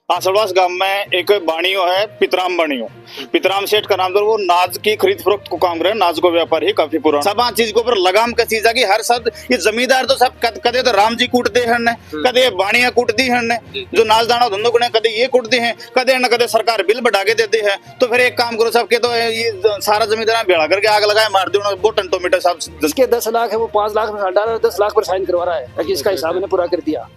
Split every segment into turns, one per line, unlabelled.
आसड़वास गांव में एक बाणियो है पितराम बाणियो। पितराम सेठ का नाम था। वो नाज की खरीद फरोख्त को काम करे, नाज को व्यापार ही काफी पुराना। सब चीज के ऊपर लगाम कसी जागी। हर शब्द ये जमींदार तो सब कदे तो राम जी कूटते हैं ने, कदे बाणिया कूटती हैं ने, जो नाज दाना धंधो को कदे ये कूटते हैं, कदे न कदे सरकार बिल बढ़ा के देती है। तो फिर एक काम करो सबके, तो ये सारा जमींदार भेड़ा करके आग लगाए मार दो, वो टंटोमीटर साहब
जिसके 10 लाख है वो 5 लाख में डाल रहा है, 10 लाख पर साइन करवा रहा है कि इसका हिसाब ने पूरा कर दिया।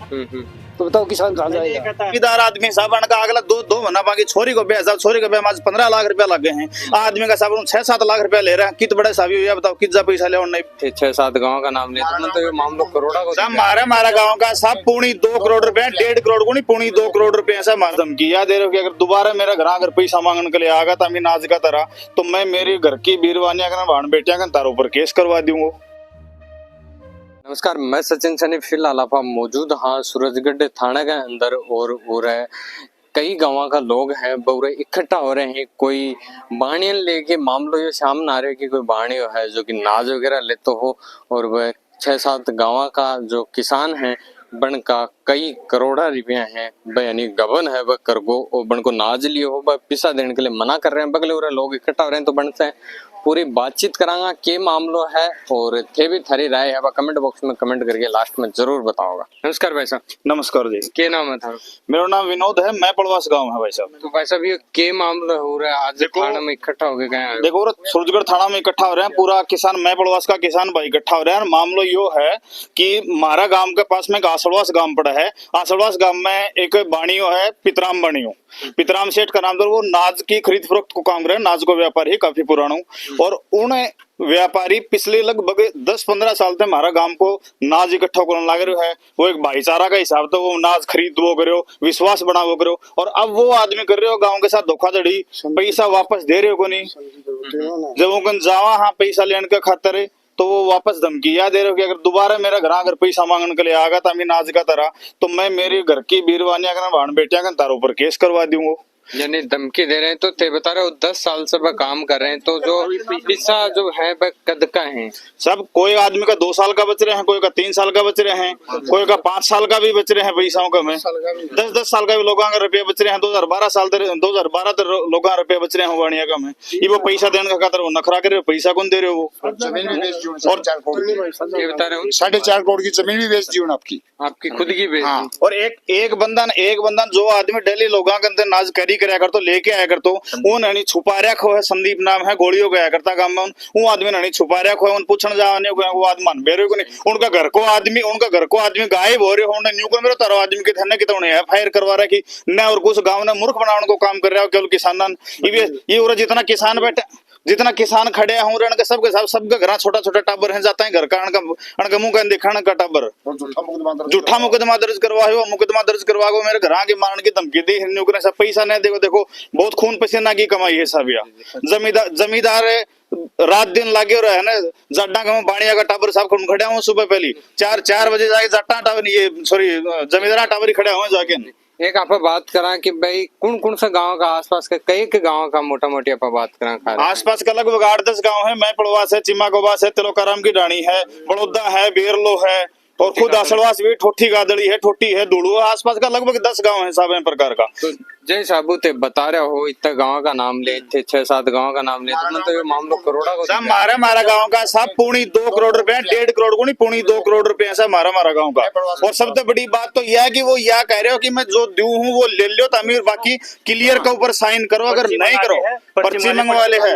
तो बताओ किसान कहाँ जाएगा?
जमींदार आदमी साहब का अगला दो महीना बाकी छोरी को ब्याह, छोरी को ब्याह 15 लाख रुपया लग गए हैं। आदमी का साहब 6-7 लाख रुपया ले रहे हैं। कित बड़े साहब ये बताओ कितना पैसा ले? नहीं
6-7 गाँव का नाम लेते तो ये मामलो करोड़ा को
हमारा गाँव का साहब पौनी 2 करोड़ रुपया, 1.5 करोड़ को नहीं पौनी 2 करोड़ रुपया से माध्यम की याद दे रहे हो कि अगर दोबारा मेरा घर अगर पैसा मांगने के लिए आगा तो अभी नाज का तरह तो मैं मेरे घर की बीरवानिया का भाण बेटिया का तारों पर केस करवा दूंगा।
नमस्कार, मैं सचिन सनी फिलहाल आप मौजूद हाँ सूरजगढ़ थाना के अंदर और है कई गाँव का लोग हैं बहुरे इकट्ठा हो रहे हैं। कोई बाणियन लेके मामलो ये सामने आ रहे कि कोई बाणियो है जो कि नाज वगैरह लेते हो और वह 6-7 गाँव का जो किसान है बन का कई करोड़ा रुपया है यानी गबन है वह करगो और बन को नाज लिए हो वह पिसा देने के लिए मना कर रहे हैं। बगले हो रहे लोग इकट्ठा हो रहे हैं तो बन से पूरी बातचीत करांगा के मामलो है और थे भी थारी राय है वह कमेंट बॉक्स में कमेंट करके लास्ट में जरूर बताओगा। नमस्कार भाई साहब।
नमस्कार जी।
के नाम है था?
मेरा नाम विनोद है, मैं पड़वास गाँव है भाई साहब।
तो भाई साहब ये के मामला हो रहा है आज थाना में इकट्ठा हो गए?
देखो सूरजगढ़ थाना में इकट्ठा हो रहे हैं, पूरा किसान मैं पड़वास का किसान भाई इकट्ठा हो रहे हैं। मामलो यो है कि हमारा गांव के पास में एक आसड़वास गांव पड़ा है। आसड़वास गांव में एक बाणियो है पितराम बाणियो। पितराम सेठ का नाम था। वो नाज की खरीद फरोख्त को काम करे, नाज को व्यापार ही काफी पुराना और उन व्यापारी पिछले लगभग 10-15 साल से हमारा गांव को नाज इकट्ठा करने लग रहे है। वो एक भाईचारा का हिसाब था, वो नाज खरीद वो करो, विश्वास बना वो करो। और अब वो आदमी कर रहे हो गांव के साथ धोखाधड़ी, पैसा वापस दे रहे हो को नहीं। जब वो जावा हाँ पैसा लेने के खातिर तो वो वापस धमकिया दे रहे हो कि अगर दोबारा मेरा घर अगर पैसा मांगने के लिए आगा तो अभी नाज का तरह तो मैं मेरे घर की बीरवानिया का भाण बेटिया का तारों पर केस करवा दूंगा।
यानी धमकी दे रहे हैं तो थे बता रहे हो 10 साल से वह काम कर रहे हैं तो जो पिसा जो है वह कद का है
सब। कोई आदमी का 2 साल का बच रहे हैं, कोई का 3 साल का बच रहे हैं, कोई का 5 साल का भी बच रहे हैं पैसाओं का में 10-10 साल का भी लोगों का रुपया बच रहे हैं। 2012 लोगों का रुपया बच रहे हैं वाणिया का में। ये वो पैसा देने का खातर वो नखरा कर रहे हो, पैसा कौन दे रहे हो वो?
और ये बता रहे हो
4.5 करोड़ की जमीन भी बेच दी
आपकी खुद की बेच दी।
और एक बंधन जो आदमी डेली लोगों के अंदर नाज करी कराया कर तो लेके आया कर तो उन नहीं छुपा रखो है। संदीप नाम है, गोलियों गया करता गांव में वो आदमी नहीं छुपा रखो है। उन पूछने जाने वो आदमी मन बेरे को नहीं। उनका घर को आदमी गायब हो रहे हो न्यू को मेरे तारो आदमी के थाने की तो एफआईआर करवा रहा कि न और कुछ गांव ने मूर्ख बनाने को काम कर रहा है केवल किसान। ये जितना किसान बैठे जितना किसान खड़े हूँ रण के सबके घर छोटा छोटा टाबर है जाता है घर का मुंह का दिखाने का टाबर झूठा मुकदमा दर्ज करवा मेरे घर के मारने की धमकी दी हिंदू सब पैसा नहीं देखो। देखो बहुत खून पसीना की कमाई है सब। जमींदार रात दिन लागे रहे है ना। जड्डा का बाणिया का टावर साहब खड़े हुए सुबह पहली 4 बजे जाके जट्टा टावर ये सॉरी जमींदार टावर खड़े हुए जाके।
एक आप बात करा कि भाई कौन सा गांव का आसपास का कई के गांव का मोटा मोटी आप बात करा?
आसपास का लगभग 8-10 गांव है। मैं पड़वास है, चिमाकोबास है, तिलोकाराम की डाणी है, बड़ौदा है, बेरलो है और खुद आसड़वास भी ठोठी गादड़ी है, ठोठी है, धुड़ू। आसपास का लगभग 10 गांव है सब प्रकार का।
तो जय साबू थे बता रहे हो इतना गांव का नाम ले थे 6-7 गांव का नाम ले तो ये मामलो करोड़ा को
हमारा गांव का सब पौनी 2 करोड़ रुपया, 1.5 करोड़ को नहीं पौनी 2 करोड़ रुपया से हमारा गांव का। और सबसे बड़ी बात तो यह है कि वो यह कह रहे हो कि मैं जो दूं हूँ वो ले लो तमीर, बाकी क्लियर के ऊपर साइन करो। अगर नहीं करो पर्ची मंगवा ले है,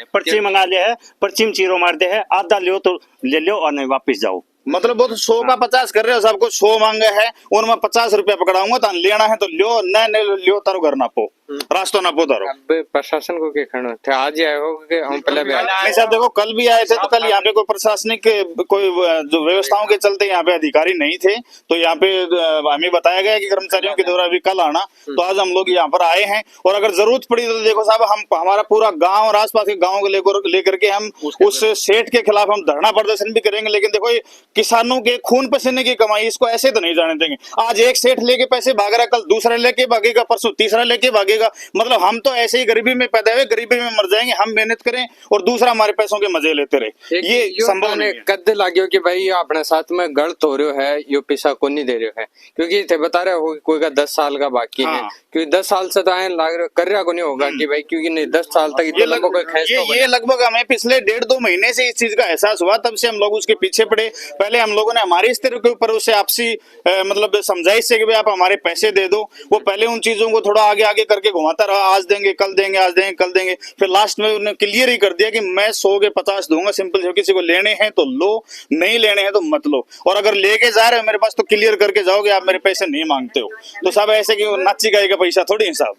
पर्ची मंगा ले है, पर्ची में चीरो मार दे है, आधा लियो तो ले लो और नहीं वापिस जाओ।
मतलब वो तो 100 का 50 कर रहे हो, सबको 100 मांगे है उनमें 50 रुपया पकड़ाऊंगा तो लेना है तो लियो, नहीं लियो तारो घर ना पो रास्तों ना पोतारो।
अब प्रशासन को क्या कहना थे? आज ही आए हो कि हम पहले भी आए?
साहब देखो कल भी आए थे तो कल यहाँ पे कोई प्रशासनिक कोई जो व्यवस्थाओं के चलते यहाँ पे अधिकारी नहीं थे तो यहाँ पे हमें बताया गया कि कर्मचारियों के द्वारा भी कल आना। तो आज हम लोग यहाँ पर आए हैं और अगर जरूरत पड़ी तो देखो साहब हम हमारा पूरा गाँव और आसपास के गाँव को लेकर के हम उस सेठ के खिलाफ हम धरना प्रदर्शन भी करेंगे। लेकिन देखो ये किसानों के खून पसीने की कमाई, इसको ऐसे तो नहीं जाने देंगे। आज एक सेठ लेके पैसे भाग रहा, कल दूसरा लेके भागेगा, परसों तीसरा लेके भागेगा। लगेगा। मतलब हम तो ऐसे ही गरीबी में पैदा हुए, गरीबी में मर जाएंगे, हम मेहनत करें और दूसरा हमारे पैसों के मजे लेते रहे, ये संभव नहीं है।
कद लाग्यो कि भाई अपने साथ में गलत हो रहे है, यो पैसा को नहीं दे रहे है, क्योंकि थे बता रहे हो कोई का 10 साल का बाकी है, क्योंकि 10 साल से तो आए कर रहा को नहीं होगा कि भाई, क्योंकि नहीं 10 साल तक इतने लोगों को
ये लगभग हमें पिछले 1.5-2 महीने से इस चीज का एहसास हुआ, तब से हम लोग उसके पीछे पड़े। पहले हम लोगों ने हमारे स्तर के ऊपर उसे आपसी मतलब समझाइश से कि भाई आप हमारे पैसे दे दो, वो पहले उन चीजों को थोड़ा आगे आगे करके घुमाता रहा, आज देंगे कल देंगे, आज देंगे कल देंगे, फिर लास्ट में उन्होंने क्लियर ही कर दिया कि मैं 100 के 50 दूंगा, सिंपल से, किसी को लेने हैं तो लो, नहीं लेने हैं तो मत लो, और अगर लेके जा रहे हो मेरे पास तो क्लियर करके जाओगे, आप मेरे पैसे नहीं मांगते हो। तो सब ऐसे कि नाची गाई का पैसा थोड़ी हिसाब।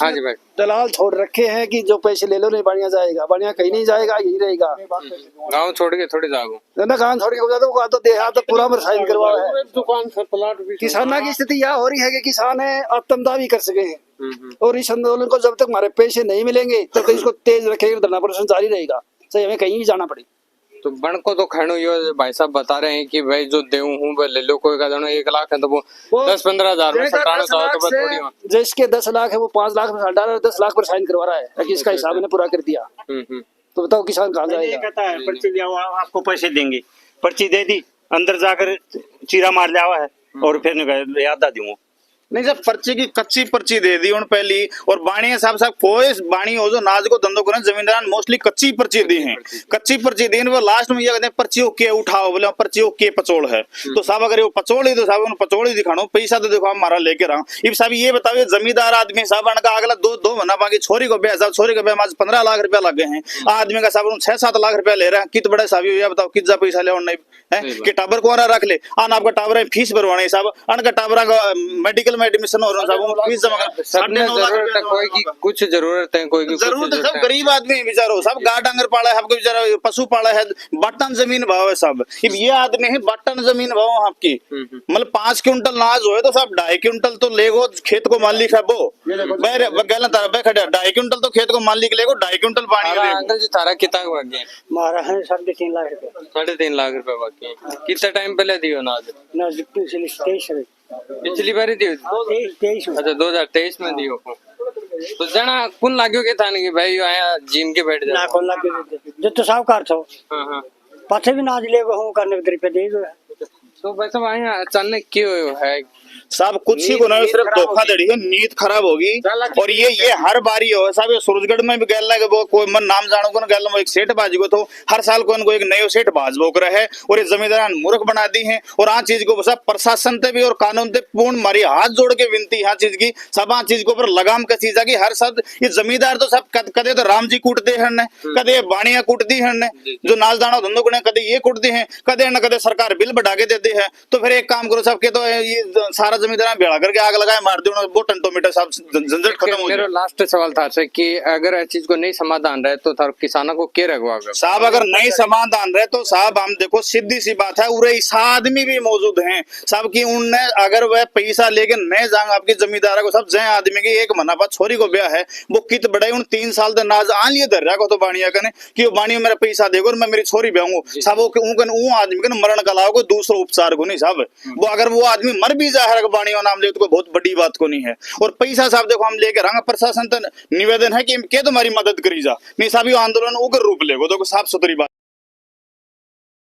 हाँ जी भाई,
दलाल छोड़ रखे हैं कि जो पैसे ले लो नहीं बढ़िया जाएगा, बढ़िया कहीं नहीं जाएगा, यही रहेगा।
गाँव छोड़ के थोड़ी जाओ
ना गांव छोड़ के हो जाता तो देहात तो पूरा साइन करवा है।
दुकान से प्लाट भी
किसानों की स्थिति यह हो रही है कि किसान है आत्मदाह भी कर सके हैं, और इस आंदोलन को जब तक हमारे पैसे नहीं मिलेंगे तब तक इसको तेज रखेंगे, धरना प्रदर्शन जारी रहेगा, चाहे हमें कहीं भी जाना पड़े।
तो बण को तो खैनो यो भाई साहब बता रहे हैं कि भाई जो देऊं हूँ वो ले लो, कोई का जानो 1 लाख है तो वो 10-15 हजार में सटाना चाहो तो बस थोड़ी हो।
जिसके 10 लाख है वो 5 लाख में डाल रहा है, 10 लाख पर साइन करवा रहा है ताकि इसका हिसाब मैंने पूरा कर दिया। तो बताओ किसान कहाँ
ये
जाएगा?
कहता है पर्ची लिया हुआ आपको पैसे देंगे, पर्ची दे दी, अंदर जाकर चीरा मार लिया हुआ है और फिर याद दा दूंगा।
नहीं सर, पर्ची की कच्ची पर्ची दे दी उन पहली, और बाणी साहब कोई बाणी हो जो नाज को धंधो करें, जमींदार मोस्टली कच्ची पर्ची दी है, कच्ची पर्ची दी, वो लास्ट में ये कहते हैं पर्चियों के उठाओ, बोले पर्चियों के पचोड़ है, तो साहब अगर वो पचोड़ ही तो साहब पचोड़ ही दिखानो, पैसा तो देखो हमारा लेके रहा। अब साहब ये बताओ, जमींदार आदमी साहब का अगला दो महीना बाकी छोरी को ब्याह, साहब छोरी को ब्याह 15 लाख रुपया लगे हैं, आदमी का साहब 6-7 लाख रुपया ले रहे हैं, कित बड़े साहब ये बताओ कितना पैसा ले नहीं है कि टाबर को रख ले, आन आपका टाबर फीस भरवाने साहब, अनका टाबरा का मेडिकल में एडमिशन हो रहा है, फीस जमा कर,
कोई की कुछ जरूरत है, कोई की
जरूरत है, सब गरीब आदमी है बेचारो, सब गाय डांगर पाला है, आपको बेचारा पशु पाला है, बटन जमीन भाव है सब। अब ये आदमी है बटन जमीन भाव आपकी, मतलब 5 क्विंटल नाज हो तो सब 2.5 क्विंटल तो लेगो, खेत को मालिक है वो गलत 2.5 क्विंटल तो खेत को मालिक लेगो, 2.5 क्विंटल पानी।
अंकल जी तारा कितना बाकी है?
हमारा है 3.5 लाख रुपए।
3.5 लाख रुपए बाकी है। कितना टाइम पहले दियो नाज? पिछली बार दी? अच्छा 2023 में दियो। तो जना कुन लाग्यो के थाने की भाई आया जिम के बैठ जा
कौन लग जो तो साहूकार छो
हां
पाछे भी नाज ले हूं करने रुपए दे दो।
तो वैसे आया अचानक क्यों है
साहब? कुछ ही को ना, सिर्फ धोखाधड़ी है, नीयत खराब होगी, और ये हर बारी हो साहब। ये सूरजगढ़ में भी गैल है, वो कोई मन नाम जानो को ना गैल में एक सेठ बाजी को, तो हर साल कोई को एक नयो सेठ बाज बोक रहा है, और ये जमींदार मूर्ख बना दी है। और आ चीज को सब प्रशासन से भी और कानून से पूर्ण मारी हाथ जोड़ के विनती है चीज की, सब आ चीज के ऊपर लगाम कसी जागी। हर सब ये जमींदार तो सब कदे तो राम जी कूटते हैं, कदे बाणिया कूटती है, जो नाच दाना धंधो को कदे ये कूटती है, कदे न कदे सरकार बिल बढ़ा के देती है। तो फिर एक काम करो सबके, तो ये सारा जमींदार भेड़ा करके आग लगाए मार दो, वो टंटोमीटर साहब झंझट खत्म हो
मेरा
जाए।
लास्ट सवाल था से कि अगर इस चीज को नहीं समाधान रहे तो थार किसानों को क्या रखवागा
साहब? अगर नहीं समाधान रहे तो साहब हम देखो सीधी सी बात है, उरे इस आदमी भी मौजूद हैं साहब की, उनने अगर वह पैसा लेके नहीं जाएंगे आपकी जमींदारा को, सब जय आदमी की 1 महीना बाद छोरी को ब्याह है, वो कित बड़े उन 3 साल तक नाज आन लिए धर रहा को, तो बाणिया कने कि वो बाणिया मेरा पैसा देगो और मैं मेरी छोरी ब्याहूंगा साहब। वो आदमी के मरण कलाओ को दूसरा उपचार को नहीं साहब, वो अगर वो आदमी मर भी जाए बाणिया नाम ले तो कोई बहुत बड़ी बात को नहीं है। और पैसा साहब देखो हम लेके रंगा, प्रशासन निवेदन है कि तुम्हारी मदद करी जा, नहीं साहब ये आंदोलन उग्र रूप लेगो, तो साफ सुथरी बात।